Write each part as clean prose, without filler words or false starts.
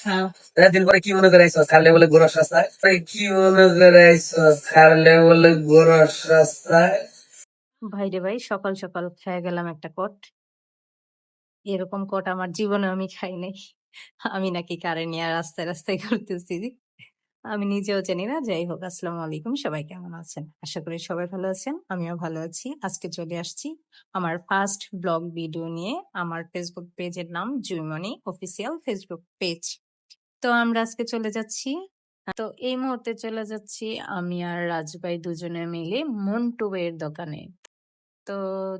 হ্যাঁ দিন পরে কি মনে করে আইসো খালে বলে গোরস রাস্তায় কি মনে করে আইসো খালে বলে গোরস রাস্তায়। ভাই রে ভাই, সকাল সকাল খেয়ে গেলাম একটা কট। এরকম কট আমার জীবনে আমি খাই নাই। আমি নাকি কারে নিয়ে রাস্তায় রাস্তায় ঘুরতেছি, আমি নিজেও জানি না। যাই হোক, আসসালামু আলাইকুম, সবাই কেমন আছেন? আশা করি সবাই ভালো আছেন, আমিও ভালো আছি। আজকে চলে আসছি আমার ফার্স্ট ব্লগ ভিডিও নিয়ে। আমার ফেসবুক পেজের নাম জুইমনি অফিসিয়াল ফেসবুক পেজ। তো আমরা আজকে চলে যাচ্ছি, তো এই মুহূর্তে চলে যাচ্ছি আমি আর রাজভাই দুজনে মিলে মন্টু ভাইয়ের দোকানে। তো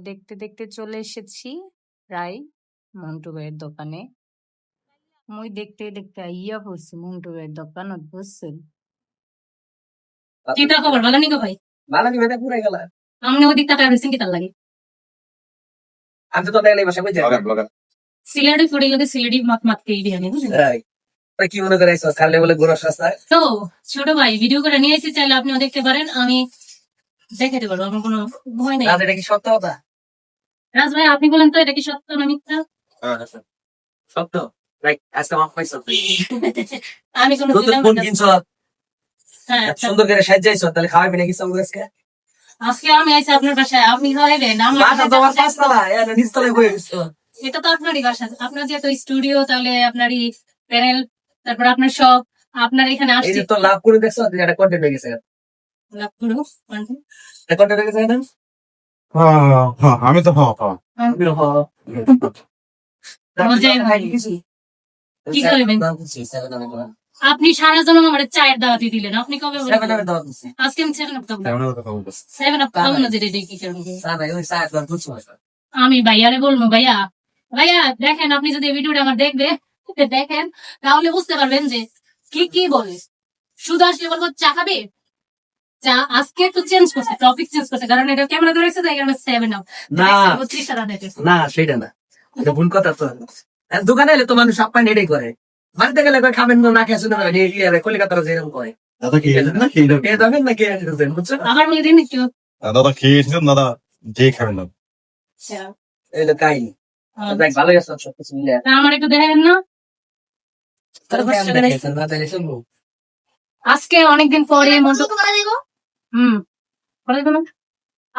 দেখতে দেখতে চলে এসেছি প্রায় মন্টু ভাইয়ের দোকানে। মুই দেখতে দেখতে আইয়া পড়ছি মন্টু ভাইয়ের দোকানত, বুঝছেন? চিন্তা খবর ভালো নিকো ভাই, ভালো কি মেয়েটা পুরাই গেল। আমনে ওদিক টাকা রইছেন কি তার লাগে? আমি তো দেখলে বাসা বুঝছি সিলেটি ফুড়ি লাগে, সিলেটি মাত মাত কে দিয়ে আনি, বুঝলেন? কি মনে করে আইসো খালে বলে গোরস রাস্তায়। তো ছোট ভাই ভিডিও করে নিয়ে এসেছি, চাইলে আপনিও দেখতে পারেন, আমি দেখাতে পারবো, আমার কোনো ভয় নেই। রাত এটা কি সত্য কথা? রাজ ভাই আপনি বলেন তো, এটা কি সত্য না মিথ্যা? সত্য। রাইট, আজকে আমার পাইছো আমি কোনো নতুন দিলাম ফোন না। কিনছো, হ্যাঁ, এত সুন্দর করে সাজাইছো, তাহলে খাওয়াবি নাকি সঙ্গ আজকে? আজকে আমি আইছি আপনার বাসায়, আপনি খাওয়াবেন? বাসা তোমার পাঁচতলা, নিচতলায় বয়ে গেছো। এটা তো আপনারই বাসা, আপনার যেহেতু স্টুডিও, তাহলে আপনারই প্যানেল, তারপর আপনার সব, আপনার এখানে এই আসছি। যে তো লাভ করে দেখছো, একটা কন্টেন্ট হয়ে গেছে। লাভ করবো কন্টেন্ট হয়ে গেছে না? আমি তো কি করবেন? আপনি সারা জন্য আমার চায়ের দাওয়াতি দিলেন, আপনি কবে বলবেন? আজকে আমি 7 আপ খাবো, 7 আপ খাবো না, যেটা কি করবো? আমি ভাইয়ারে বলবো, ভাইয়া ভাইয়া দেখেন, আপনি যদি এই ভিডিওটা আমার দেখেন, তাহলে বুঝতে পারবেন যে কি কি বলে। শুধু আসলে বলবো চা খাবে, চা আজকে একটু চেঞ্জ করছে, টপিক চেঞ্জ করছে, কারণ এটা ক্যামেরা ধরে রেখেছে, তাই কারণে 7 আপ না। 30 টাকা দেখেছে। না সেটা না, এটা ভুল কথা তো। দোকানে এলে তো মানুষ সব পানি এটাই করে, বাড়িতে গেলে কয় খাবেন না খেয়ে শুনে কলিকাতার যেরকম করে খেয়ে যাবেন না খেয়ে আসবেন, বুঝছো? আমার বলে দিন একটু। দাদা খেয়েছিলেন, দাদা যে খাবেন না। এলো কাহিনী। দেখ ভালো গেছে সবকিছু মিলে। তা আমার একটু দেখেন না। আজকে অনেকদিন পরে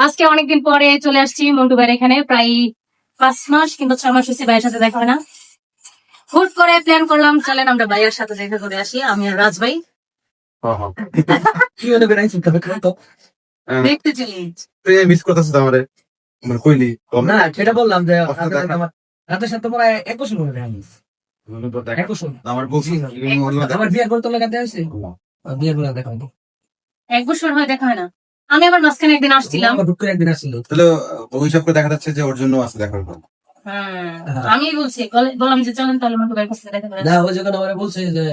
আজকে অনেকদিন পরে চলে আসছি মন্টু ভাইয়ের এখানে, প্রায় 5 মাস কিংবা 6 মাস হচ্ছে ভাইয়ের সাথে দেখা হয় না। হুট করে প্ল্যান করলাম, চলেন আমরা ভাইয়ের সাথে দেখা করে আসি, আমি আর রাজ ভাই কি মনে করে আইছি তবে তো দেখতে চলি। তুই মিস করতেছিস আমারে, মানে কইলি না, সেটা বললাম যে আমার রাতের সাথে প্রায় 1 বছর হয়ে আমি 1 বছর আমার বলছি আমার বিয়ের পর তো লাগাতে হয়েছে, বিয়ের পর দেখা হয়নি। 1 বছর হয় দেখা হয় না। আমি আবার মাঝখানে একদিন আসছিলাম। আমার ঢুক করে একদিন আসছিল। তাহলে ওই সব করে দেখা যাচ্ছে যে ওর জন্য আছে দেখার পর। হ্যাঁ, আমি বলছি, বললাম যে চলেন তাহলে মন্টু ভাইয়ের কাছে দেখা করে আসি। না, ও যখন আমার বলছে যে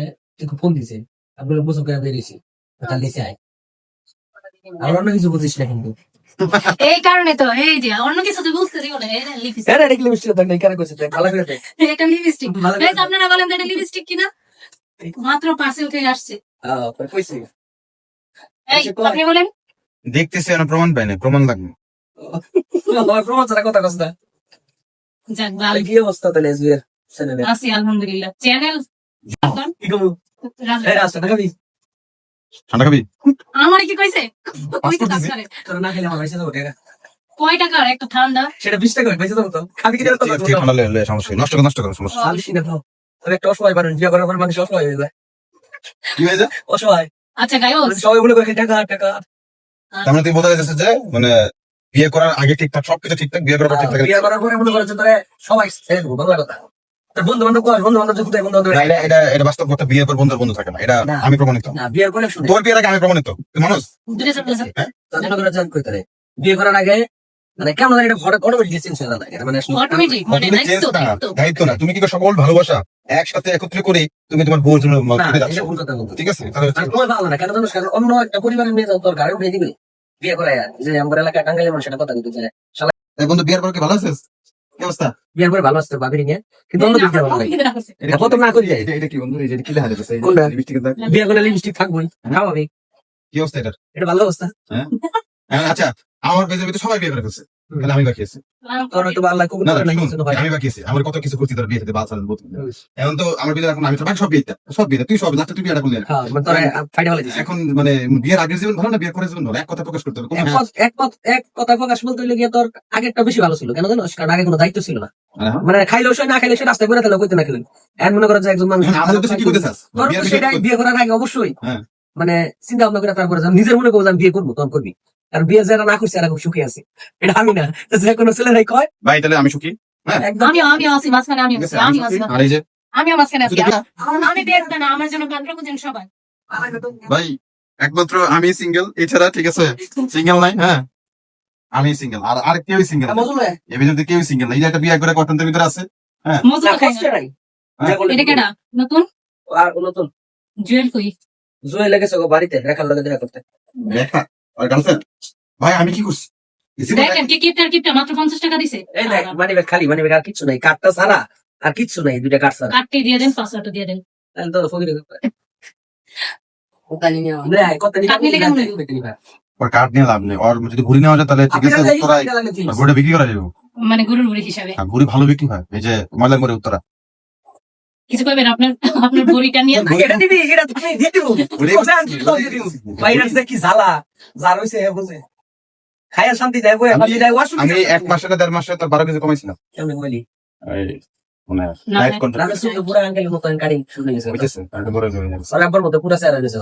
একটু ফোন দিছে, আপনার বছর করে বেরিয়েছি কাল দিছে আয়, আর অন্য কিছু বুঝিস না কিন্তু। এই কারণে তো এই যে অন্য কিছু তো বুঝতে দিও না, এটা লিপস্টিক, এটা দেখলে মিষ্টি কথা নেই, কেন করছে দেখ ভালো করে দেখ। এটা লিপস্টিক। ভালো করে গাইস আপনারা বলেন তো এটা লিপস্টিক কিনা? মাত্র পার্সেল থেকে আসছে। কইছি এই আপনি বলেন। দেখতেছি না, প্রমাণ পাই না, প্রমাণ লাগবে। আমার প্রমাণ ছাড়া কথা কস না। যাক ভালো কি অবস্থা তাহলে এসবিআর চ্যানেলে? আছি আলহামদুলিল্লাহ। চ্যানেল কি করবো? এই রাস্তা না খাবি? ঠান্ডা খাবি? আমার কি কইছে? কইতে কাজ করে। তোরা না খেলে আমার পয়সা দেবো টাকা। কয় টাকার একটা ঠান্ডা? সেটা 20 টাকা পয়সা দেবো তো। খাবি কি দেবো তো? ঠিক ঠান্ডা লে সমস্যা নেই, নষ্ট করো সমস্যা নেই। খাবি কি দেবো? তোর একটা অসহায় পারেন, বিয়ে করার পর মানুষ অসহায় হয়ে যায়। কি হয়ে যায়? অসহায়। আচ্ছা গাইস, সবাই মনে করে টাকা টাকা। তার মানে তুই বলতে চাইছিস যে মানে বিয়ে করার আগে ঠিকঠাক সবকিছু ঠিকঠাক, বিয়ে করার পর ঠিকঠাক। বিয়ে করার পরে মনে করছে তোরে সবাই ছেড়ে দেবো, বাংলা কথা। তোর বন্ধু বান্ধব কর, বন্ধু বান্ধব যুক্ত বন্ধু বান্ধব। না, এটা বাস্তব কথা, বিয়ের পর বন্ধুর বন্ধু থাকে না, এটা না। আমি প্রমাণিত। না, বিয়ের পরে শুনে তোর বিয়ের আগে আমি প্রমাণিত, তুই মানুষ। দূরে চলে যান। তোর মনে করে জান কই তোরে বিয়ে করার আগে মানে কেমন জানি এটা ফটো অটোমেটিক চেঞ্জ হয়ে যায়, মানে আসলে অটোমেটিক মানে তুমি চেঞ্জ দায়িত্ব না, দায়িত্ব না, তুমি কি করে সকল ভালোবাসা একসাথে একত্রে করে তুমি তোমার বউর জন্য না, দিতে যাচ্ছ। এটা ভুল কথা বলতো। ঠিক আছে, তাহলে আর তোমার ভালো না কেন জানো? কারণ অন্য একটা পরিবারের মেয়ে যাও তোর গাড়ি উঠে দিবে বিয়ে করায়, আর যে আমার এলাকায় টাঙ্গাইলের মানুষ সেটা কথা কিন্তু এই বন্ধু বিয়ের পর কি ভালো আছিস? কি অবস্থা? বিয়ের পরে ভালো আসতে ভাবি নিয়ে, কিন্তু অন্য দিক দিয়ে ভালো লাগে। প্রথম না করি যাই এটা কি বন্ধু, এই যে কি দেখা যাচ্ছে কোনটা? লিপস্টিকের দাগ? বিয়ে করলে লিপস্টিক থাকবোই, স্বাভাবিক। কি অবস্থা এটা? এটা ভালো অবস্থা। হ্যাঁ আচ্ছা, আমার পেজের ভিতরে সবাই বিয়ে করে ফেলছে, তাহলে আমি বাকিয়েছি তোর হয়তো বা আল্লাহ কবুল না করে নাই, শুন, কিছু হয়। আমি বাকিয়েছি আমার কত কিছু করছি তোর বিয়েতে বাচ্চা বলতে এখন তো আমার বিয়ে এখন আমি তো বাকি সব বিয়েতে তুই সব লাস্টে তুই বিয়েটা করলি না। হ্যাঁ, মানে তোরা ফাইটে ফেলে দিছিস। এখন মানে বিয়ের আগের জীবন ভালো না বিয়ের পরের জীবন ভালো এক কথা প্রকাশ করতে হবে এক কথা প্রকাশ বলতে হইলে গিয়ে তোর আগেরটা বেশি ভালো ছিল, কেন জানোস? কারণ আগে কোনো দায়িত্ব ছিল না, মানে খাইলেও সে না খাইলে সে রাস্তায় বেরোতে কইতে না খেলেন। এখন মনে করো যে একজন মানুষ আমাদের দেশে কি করতে চাস তোর বিয়ের তো বিষয়ে সেটাই কি বিয়ে করার আগে অবশ্যই হ্যাঁ। মানে চিন্তা ভাবনা করে তারপরে যখন নিজের মনে করবো যে আমি বিয়ে করবো তখন করবি। কারণ বিয়ে যারা না করছে এরা খুব সুখী আছে, এটা আমি না, যে কোনো ছেলেরাই কয় ভাই তাহলে আমি সুখী একদম। আমিও আছি মাঝখানে, আমিও আছি, আমিও আছি, আর এই যে আমিও মাঝখানে আছি। আমি বিয়ে করতে না, আমার জন্য পাত্র খুঁজেন সবাই। ভাই একমাত্র আমি সিঙ্গেল এছাড়া ঠিক আছে সিঙ্গেল নাই হ্যাঁ আমি সিঙ্গেল আর কেউ সিঙ্গেল মজুল ভাই, এর ভিতরে কেউ সিঙ্গেল নাই এই যে একটা বিয়ে করে কন্টেন্টের ভিতরে আছে মজুর না, খাই কষ্ট না। নাই। হ্যাঁ। যা বলে এটা কেডা নতুন আর নতুন জুয়েল কই? জুয়ে লেগেছে গো বাড়িতে রেখার লগে দেখা করতে। দেখা আর গার্লফ্রেন্ড ভাই আমি কি করছি দেখেন টিকিটটা মাত্র 50 টাকা দিছে। এই দেখ মানি ব্যাগ খালি, মানি ব্যাগ আর কিছু নাই, কার্ডটা ছাড়া আর কিছু নাই, দুইটা কার্ড ছাড়া। কাটতে দিয়ে দেন, পাসওয়ার্ড দিয়ে দেন। তাহলে তো ফকির কত আপনি লেগে মনে ওর কার্ড নিয়ে লাভ নেই ওর যদি ঘুরি নেওয়া যায় তাহলে ঠিক আছে উত্তরায় ঘুরে বিক্রি করা যাবে মানে গরুর বুড়ি হিসাবে আর ঘুরি ভালো বিক্রি হয় এই যে ময়লার মরে উত্তরা কিছু কইবেন আপনার বড়িটা নিয়ে? এটা দিবি, এটা তুমি দিয়ে দিবো। ভাই এটা যে কি জ্বালা, যার হইছে হে বুঝে। খায়া শান্তি যায় বই, শান্তি যায় ওয়াশ। আমি 1 মাসে না 1.5 মাসে তো 12 কেজি কমাইছিলাম কেমনে বলি? এই মানে না, ডায়েট না। কন্ট্রোল রামের সুন্দর পুরা আঙ্কেলের মতো কাটিং শুনে গেছে। বুঝেছেন আর বড় জোরে আর আব্বার মতো পুরা চেহারা দিয়েছে।